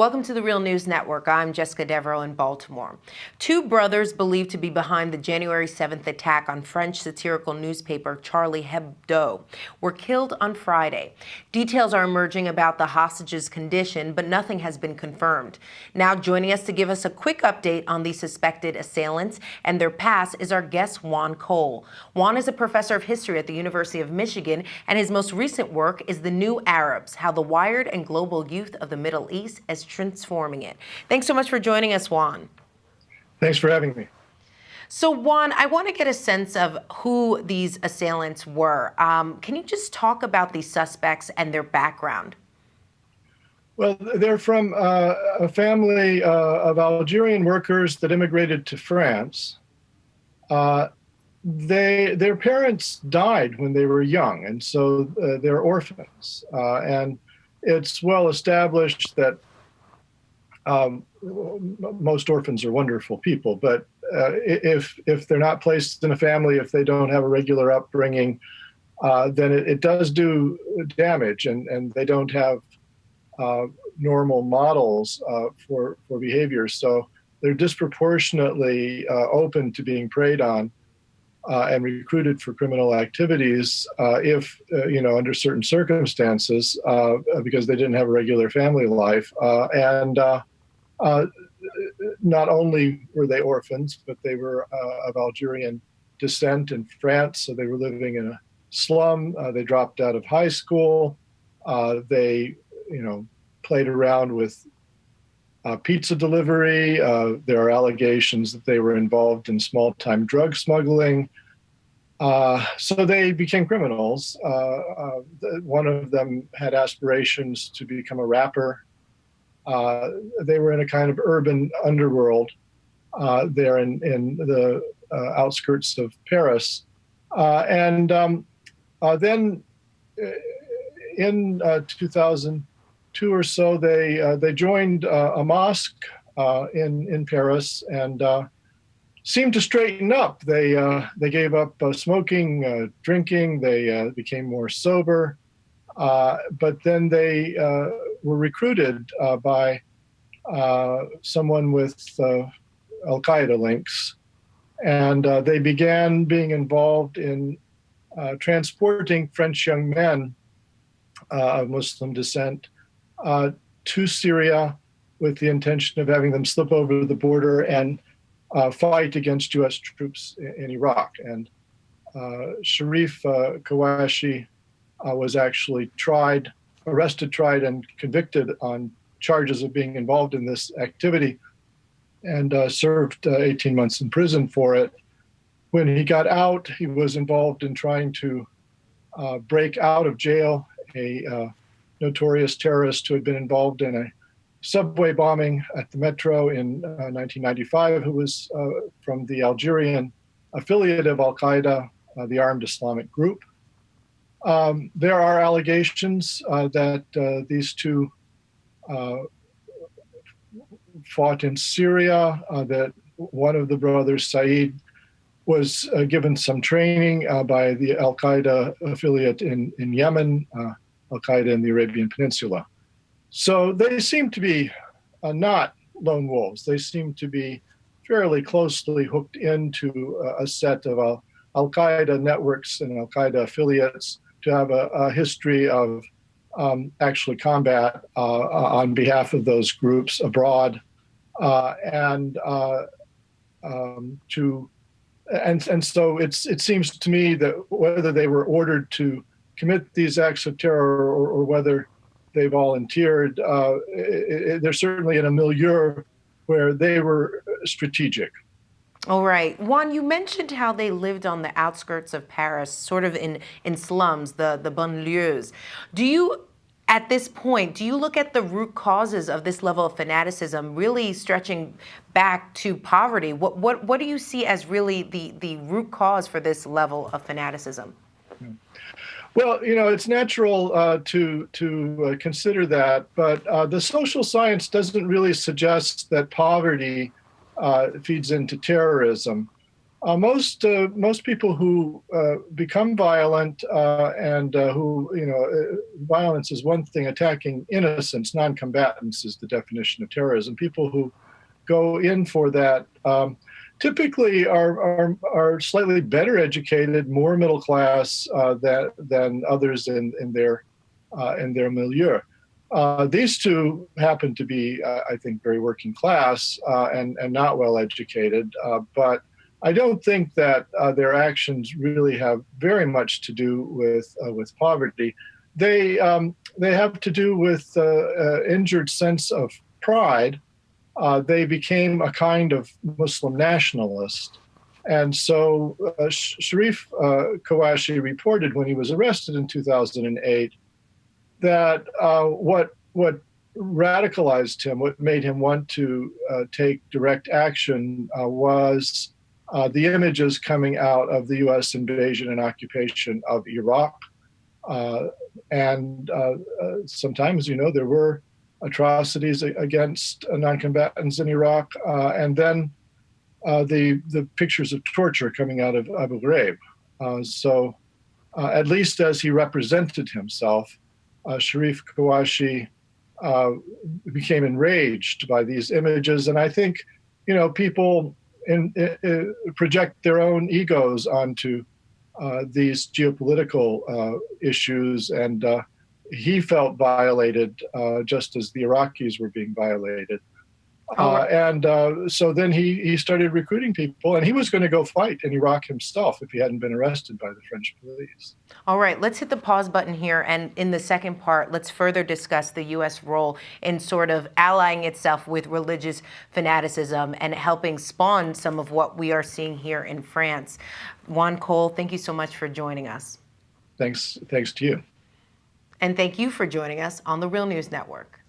Welcome to the Real News Network. I'm Jessica Devereaux in Baltimore. Two brothers believed to be behind the January 7th attack on French satirical newspaper Charlie Hebdo were killed on Friday. Details are emerging about the hostages' condition, but nothing has been confirmed. Now joining us to give us a quick update on the suspected assailants and their past is our guest, Juan Cole. Juan is a professor of history at the University of Michigan, and his most recent work is The New Arabs: How the Wired and Global Youth of the Middle East is Transforming It. Thanks so much for joining us, Juan. Thanks for having me. So, Juan, I want to get a sense of who these assailants were. Can you just talk about these suspects and their background? Well, they're from a family of Algerian workers that immigrated to France. Their parents died when they were young, and so they're orphans. And it's well established that most orphans are wonderful people, but if they're not placed in a family, if they don't have a regular upbringing, then it does do damage, and they don't have normal models for behavior. So they're disproportionately open to being preyed on and recruited for criminal activities if, under certain circumstances, because they didn't have a regular family life. Not only were they orphans, but they were of Algerian descent in France, so they were living in a slum. They dropped out of high school. They, played around with pizza delivery. There are allegations that they were involved in small-time drug smuggling. So they became criminals. One of them had aspirations to become a rapper. They were in a kind of urban underworld there in the outskirts of Paris. Then in 2002 or so, they joined a mosque in Paris and seemed to straighten up. They gave up smoking, drinking. They became more sober. But then they were recruited by someone with Al-Qaeda links, and they began being involved in transporting French young men of Muslim descent to Syria with the intention of having them slip over the border and fight against U.S. troops in Iraq. And Sharif Kawashi was actually arrested, tried, and convicted on charges of being involved in this activity, and served 18 months in prison for it. When he got out, he was involved in trying to break out of jail, a notorious terrorist who had been involved in a subway bombing at the metro in 1995, who was from the Algerian affiliate of Al-Qaeda, the armed Islamic group. There are allegations that these two fought in Syria, that one of the brothers, Saeed, was given some training by the Al-Qaeda affiliate in Yemen, Al-Qaeda in the Arabian Peninsula. So they seem to be not lone wolves. They seem to be fairly closely hooked into a set of Al-Qaeda networks and Al-Qaeda affiliates, to have a history of actually combat on behalf of those groups abroad, and so it seems to me that whether they were ordered to commit these acts of terror or whether they volunteered, they're certainly in a milieu where they were strategic. All right. Juan, you mentioned how they lived on the outskirts of Paris, sort of in slums, the banlieues. At this point, do you look at the root causes of this level of fanaticism really stretching back to poverty? What do you see as really the root cause for this level of fanaticism? Well, it's natural to consider that, but the social science doesn't really suggest that poverty feeds into terrorism. Most people who become violent and who, violence is one thing. Attacking innocents, non-combatants, is the definition of terrorism. People who go in for that typically are slightly better educated, more middle class than others in their milieu. These two happen to be, I think, very working class and not well educated, but I don't think that their actions really have very much to do with poverty. They have to do with injured sense of pride. They became a kind of Muslim nationalist. And so Sharif Kawashi reported when he was arrested in 2008 that what radicalized him, what made him want to take direct action was the images coming out of the U.S. invasion and occupation of Iraq. And sometimes, there were atrocities against non-combatants in Iraq, and then the pictures of torture coming out of Abu Ghraib. So at least as he represented himself, Sharif Kawashi became enraged by these images. And I think, people project their own egos onto these geopolitical issues, and he felt violated just as the Iraqis were being violated. So then he started recruiting people, and he was going to go fight in Iraq himself if he hadn't been arrested by the French police. All right, let's hit the pause button here. And in the second part, let's further discuss the U.S. role in sort of allying itself with religious fanaticism and helping spawn some of what we are seeing here in France. Juan Cole, thank you so much for joining us. Thanks to you. And thank you for joining us on the Real News Network.